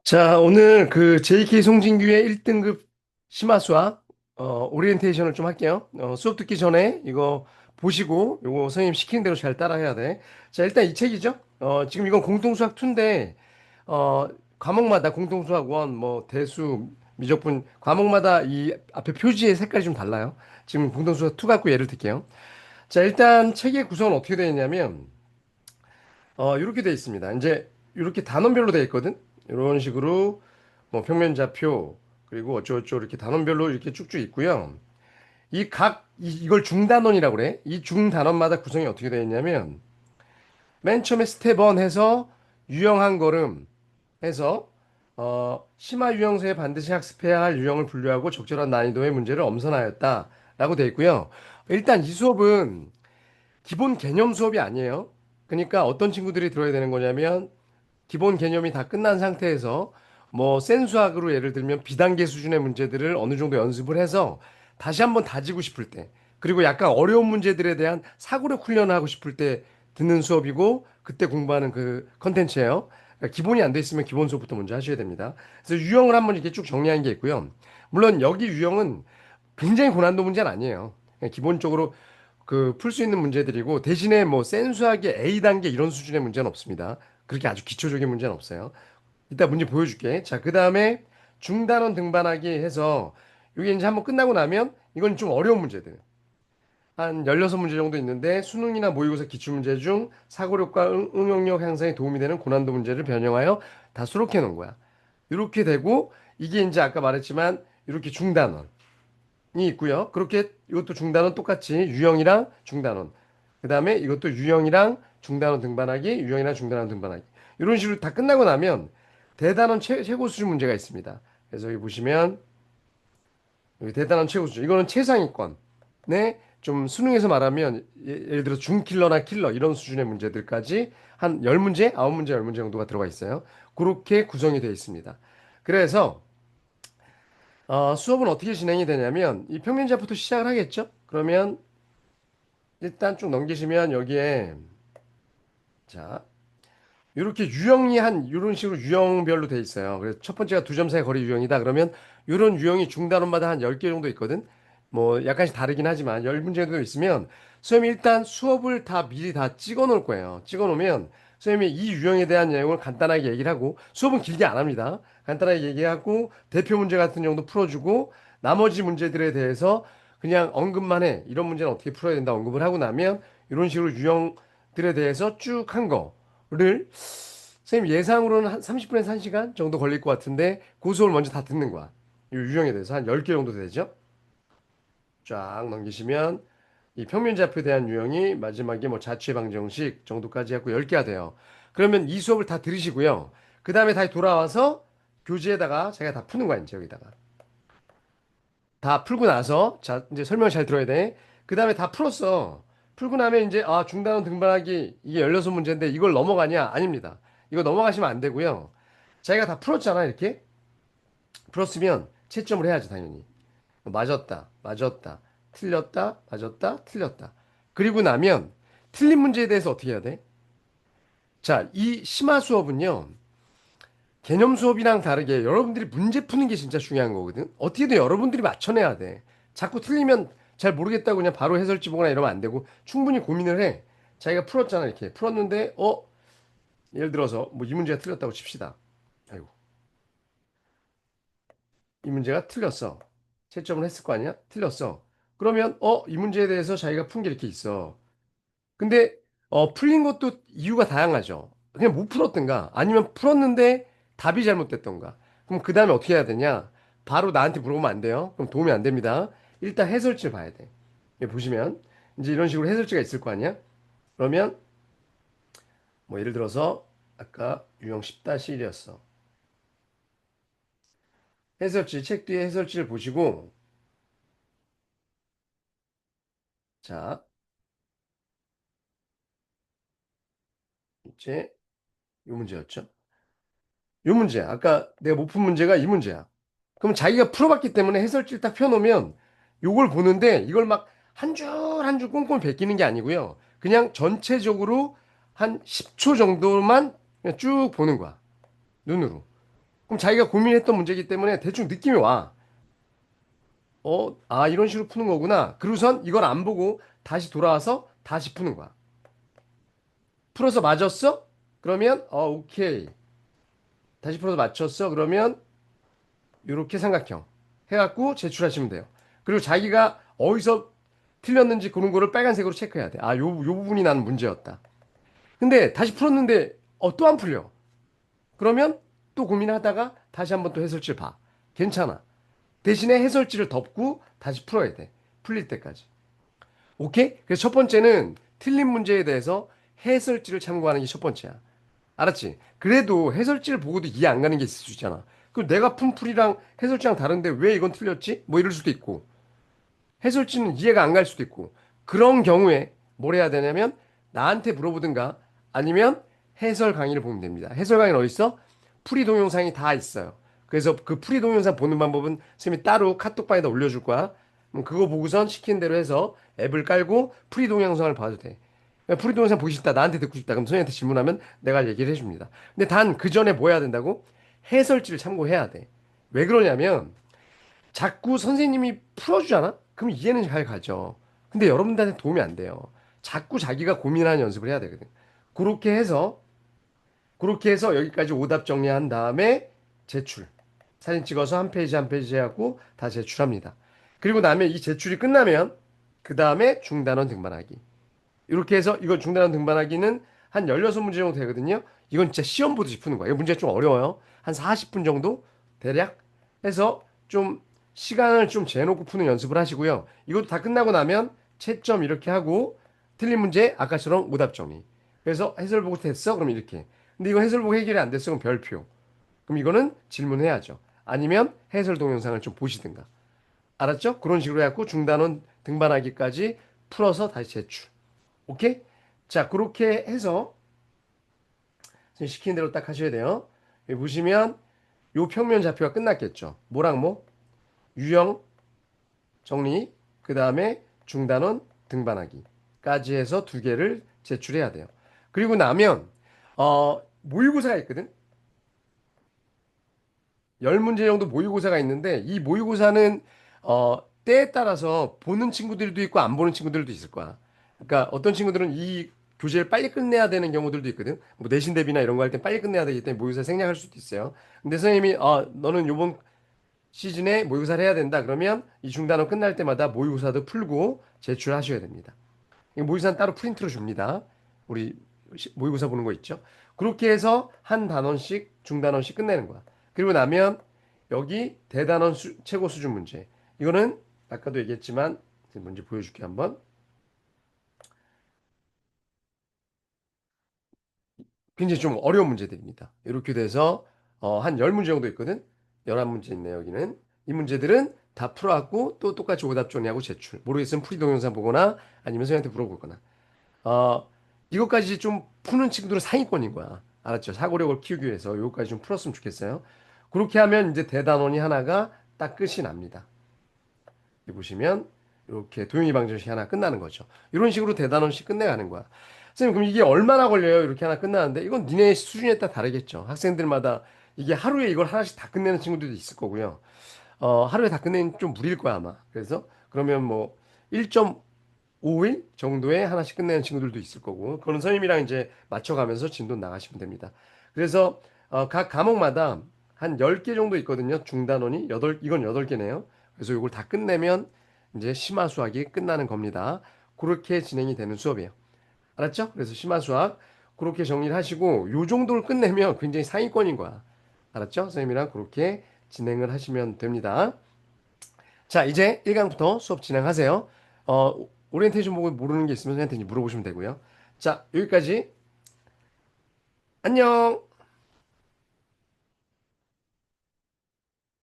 자, 오늘 그 JK 송진규의 1등급 심화수학 오리엔테이션을 좀 할게요. 수업 듣기 전에 이거 보시고 요거 선생님 시키는 대로 잘 따라해야 돼. 자, 일단 이 책이죠. 지금 이건 공통수학 2인데 과목마다 공통수학 1, 뭐 대수, 미적분 과목마다 이 앞에 표지의 색깔이 좀 달라요. 지금 공통수학 2 갖고 예를 들게요. 자, 일단 책의 구성은 어떻게 되어 있냐면 이렇게 돼 있습니다. 이제 이렇게 단원별로 돼 있거든. 이런 식으로 뭐 평면좌표 그리고 어쩌고저쩌고 이렇게 단원별로 이렇게 쭉쭉 있고요. 이걸 중단원이라고 그래. 이 중단원마다 구성이 어떻게 되어 있냐면 맨 처음에 스텝 1 해서 유형 한 걸음 해서 심화 유형서에 반드시 학습해야 할 유형을 분류하고 적절한 난이도의 문제를 엄선하였다라고 되어 있고요. 일단 이 수업은 기본 개념 수업이 아니에요. 그러니까 어떤 친구들이 들어야 되는 거냐면 기본 개념이 다 끝난 상태에서 뭐 센 수학으로 예를 들면 비단계 수준의 문제들을 어느 정도 연습을 해서 다시 한번 다지고 싶을 때 그리고 약간 어려운 문제들에 대한 사고력 훈련을 하고 싶을 때 듣는 수업이고 그때 공부하는 그 컨텐츠예요. 그러니까 기본이 안 돼 있으면 기본 수업부터 먼저 하셔야 됩니다. 그래서 유형을 한번 이렇게 쭉 정리한 게 있고요. 물론 여기 유형은 굉장히 고난도 문제는 아니에요. 그냥 기본적으로 그 풀 수 있는 문제들이고 대신에 뭐 센 수학의 A 단계 이런 수준의 문제는 없습니다. 그렇게 아주 기초적인 문제는 없어요. 이따 문제 보여줄게. 자, 그 다음에 중단원 등반하기 해서 이게 이제 한번 끝나고 나면 이건 좀 어려운 문제들. 한 16문제 정도 있는데 수능이나 모의고사 기출문제 중 사고력과 응용력 향상에 도움이 되는 고난도 문제를 변형하여 다 수록해 놓은 거야. 이렇게 되고 이게 이제 아까 말했지만 이렇게 중단원. 이 있고요. 그렇게 이것도 중단원 똑같이 유형이랑 중단원. 그다음에 이것도 유형이랑 중단원 등반하기, 유형이랑 중단원 등반하기. 이런 식으로 다 끝나고 나면 대단원 최고 수준 문제가 있습니다. 그래서 여기 보시면 여기 대단원 최고 수준. 이거는 최상위권. 네, 좀 수능에서 말하면 예를 들어 중킬러나 킬러 이런 수준의 문제들까지 한 10문제, 9문제, 10문제 정도가 들어가 있어요. 그렇게 구성이 되어 있습니다. 그래서 수업은 어떻게 진행이 되냐면 이 평면자부터 시작을 하겠죠? 그러면 일단 쭉 넘기시면 여기에 자 이렇게 유형이 한 이런 식으로 유형별로 돼 있어요. 그래서 첫 번째가 두 점 사이 거리 유형이다. 그러면 이런 유형이 중단원마다 한 10개 정도 있거든. 뭐 약간씩 다르긴 하지만 10문제 정도 있으면 선생님이 일단 수업을 다 미리 다 찍어 놓을 거예요. 찍어 놓으면 선생님이 이 유형에 대한 내용을 간단하게 얘기를 하고 수업은 길게 안 합니다. 간단하게 얘기하고 대표 문제 같은 정도 풀어주고 나머지 문제들에 대해서 그냥 언급만 해. 이런 문제는 어떻게 풀어야 된다 언급을 하고 나면 이런 식으로 유형들에 대해서 쭉 한 거를 선생님 예상으로는 한 30분에서 1시간 정도 걸릴 것 같은데 그 수업을 먼저 다 듣는 거야. 이 유형에 대해서 한 10개 정도 되죠? 쫙 넘기시면 이 평면좌표에 대한 유형이 마지막에 뭐 자취의 방정식 정도까지 하고 10개가 돼요. 그러면 이 수업을 다 들으시고요. 그 다음에 다시 돌아와서 교재에다가 자기가 다 푸는 거야, 이제 여기다가. 다 풀고 나서, 자, 이제 설명 잘 들어야 돼. 그 다음에 다 풀었어. 풀고 나면 이제, 중단원 등반하기, 이게 16문제인데 이걸 넘어가냐? 아닙니다. 이거 넘어가시면 안 되고요. 자기가 다 풀었잖아, 이렇게. 풀었으면 채점을 해야지, 당연히. 맞았다, 맞았다, 틀렸다, 맞았다, 틀렸다. 그리고 나면 틀린 문제에 대해서 어떻게 해야 돼? 자, 이 심화 수업은요, 개념 수업이랑 다르게 여러분들이 문제 푸는 게 진짜 중요한 거거든. 어떻게든 여러분들이 맞춰내야 돼. 자꾸 틀리면 잘 모르겠다고 그냥 바로 해설지 보거나 이러면 안 되고 충분히 고민을 해. 자기가 풀었잖아, 이렇게. 풀었는데, 예를 들어서 뭐 이 문제가 틀렸다고 칩시다. 아이고, 이 문제가 틀렸어. 채점을 했을 거 아니야? 틀렸어. 그러면, 이 문제에 대해서 자기가 푼 게 이렇게 있어. 근데 풀린 것도 이유가 다양하죠. 그냥 못 풀었던가 아니면 풀었는데 답이 잘못됐던가. 그럼 그 다음에 어떻게 해야 되냐? 바로 나한테 물어보면 안 돼요. 그럼 도움이 안 됩니다. 일단 해설지를 봐야 돼. 여기 보시면 이제 이런 식으로 해설지가 있을 거 아니야? 그러면 뭐 예를 들어서 아까 유형 10-1이었어. 해설지 책 뒤에 해설지를 보시고 자 이제 이 문제였죠. 이 문제. 아까 내가 못 푼 문제가 이 문제야. 그럼 자기가 풀어봤기 때문에 해설지를 딱 펴놓으면 요걸 보는데 이걸 막 한 줄 한 줄 꼼꼼히 베끼는 게 아니고요. 그냥 전체적으로 한 10초 정도만 그냥 쭉 보는 거야. 눈으로. 그럼 자기가 고민했던 문제이기 때문에 대충 느낌이 와. 이런 식으로 푸는 거구나. 그러고선 이걸 안 보고 다시 돌아와서 다시 푸는 거야. 풀어서 맞았어? 그러면, 오케이. 다시 풀어서 맞췄어? 그러면, 이렇게 삼각형. 해갖고 제출하시면 돼요. 그리고 자기가 어디서 틀렸는지 그런 거를 빨간색으로 체크해야 돼. 요 부분이 나는 문제였다. 근데 다시 풀었는데, 또 안 풀려. 그러면 또 고민하다가 다시 한번 또 해설지를 봐. 괜찮아. 대신에 해설지를 덮고 다시 풀어야 돼. 풀릴 때까지. 오케이? 그래서 첫 번째는 틀린 문제에 대해서 해설지를 참고하는 게 첫 번째야. 알았지? 그래도 해설지를 보고도 이해 안 가는 게 있을 수 있잖아. 그 내가 푼 풀이랑 해설지랑 다른데 왜 이건 틀렸지? 뭐 이럴 수도 있고. 해설지는 이해가 안 갈 수도 있고. 그런 경우에 뭘 해야 되냐면 나한테 물어보든가 아니면 해설 강의를 보면 됩니다. 해설 강의는 어디 있어? 풀이 동영상이 다 있어요. 그래서 그 풀이 동영상 보는 방법은 선생님이 따로 카톡방에다 올려줄 거야. 그거 보고선 시킨 대로 해서 앱을 깔고 풀이 동영상을 봐도 돼. 풀이 동영상 보고 싶다, 나한테 듣고 싶다. 그럼 선생님한테 질문하면 내가 얘기를 해줍니다. 근데 단 그 전에 뭐 해야 된다고? 해설지를 참고해야 돼. 왜 그러냐면 자꾸 선생님이 풀어주잖아? 그럼 이해는 잘 가죠. 근데 여러분들한테 도움이 안 돼요. 자꾸 자기가 고민하는 연습을 해야 되거든. 그렇게 해서, 그렇게 해서 여기까지 오답 정리한 다음에 제출. 사진 찍어서 한 페이지 한 페이지 하고 다 제출합니다. 그리고 나면 이 제출이 끝나면, 그 다음에 중단원 등반하기. 이렇게 해서 이거 중단원 등반하기는 한 16문제 정도 되거든요. 이건 진짜 시험 보듯이 푸는 거예요. 문제가 좀 어려워요. 한 40분 정도 대략 해서 좀 시간을 좀 재놓고 푸는 연습을 하시고요. 이것도 다 끝나고 나면 채점 이렇게 하고 틀린 문제 아까처럼 오답 정리. 그래서 해설 보고 됐어? 그럼 이렇게. 근데 이거 해설 보고 해결이 안 됐어? 그럼 별표. 그럼 이거는 질문해야죠. 아니면 해설 동영상을 좀 보시든가. 알았죠? 그런 식으로 해갖고 중단원 등반하기까지 풀어서 다시 제출. 오케이? 자, 그렇게 해서 시키는 대로 딱 하셔야 돼요. 여기 보시면 요 평면 좌표가 끝났겠죠. 뭐랑 뭐? 유형 정리, 그 다음에 중단원 등반하기까지 해서 두 개를 제출해야 돼요. 그리고 나면 모의고사가 있거든. 10문제 정도 모의고사가 있는데 이 모의고사는 때에 따라서 보는 친구들도 있고 안 보는 친구들도 있을 거야. 그러니까 어떤 친구들은 이 교재를 빨리 끝내야 되는 경우들도 있거든. 뭐 내신 대비나 이런 거 할 땐 빨리 끝내야 되기 때문에 모의고사 생략할 수도 있어요. 근데 선생님이 너는 요번 시즌에 모의고사를 해야 된다. 그러면 이 중단원 끝날 때마다 모의고사도 풀고 제출하셔야 됩니다. 이 모의고사는 따로 프린트로 줍니다. 우리 모의고사 보는 거 있죠? 그렇게 해서 한 단원씩 중단원씩 끝내는 거야. 그리고 나면 여기 대단원 최고 수준 문제. 이거는 아까도 얘기했지만 문제 보여줄게 한번. 굉장히 좀 어려운 문제들입니다. 이렇게 돼서 한 10문제 정도 있거든. 11문제 있네 여기는. 이 문제들은 다 풀어갖고 또 똑같이 오답 정리하고 제출. 모르겠으면 풀이 동영상 보거나 아니면 선생님한테 물어보거나. 이것까지 좀 푸는 친구들은 상위권인 거야. 알았죠? 사고력을 키우기 위해서 이것까지 좀 풀었으면 좋겠어요. 그렇게 하면 이제 대단원이 하나가 딱 끝이 납니다. 여기 보시면 이렇게 도형이 방정식 하나 끝나는 거죠. 이런 식으로 대단원식 끝내가는 거야. 선생님, 그럼 이게 얼마나 걸려요? 이렇게 하나 끝나는데 이건 니네 수준에 따라 다르겠죠. 학생들마다 이게 하루에 이걸 하나씩 다 끝내는 친구들도 있을 거고요. 하루에 다 끝내는 좀 무리일 거야, 아마. 그래서 그러면 뭐 1.5일 정도에 하나씩 끝내는 친구들도 있을 거고, 그거는 선생님이랑 이제 맞춰가면서 진도 나가시면 됩니다. 그래서 각 과목마다 한 10개 정도 있거든요. 중단원이 이건 8개네요. 그래서 이걸 다 끝내면 이제 심화 수학이 끝나는 겁니다. 그렇게 진행이 되는 수업이에요. 알았죠? 그래서 심화 수학 그렇게 정리를 하시고 요 정도를 끝내면 굉장히 상위권인 거야. 알았죠? 선생님이랑 그렇게 진행을 하시면 됩니다. 자, 이제 1강부터 수업 진행하세요. 오리엔테이션 보고 모르는 게 있으면 선생님한테 이제 물어보시면 되고요. 자, 여기까지. 안녕!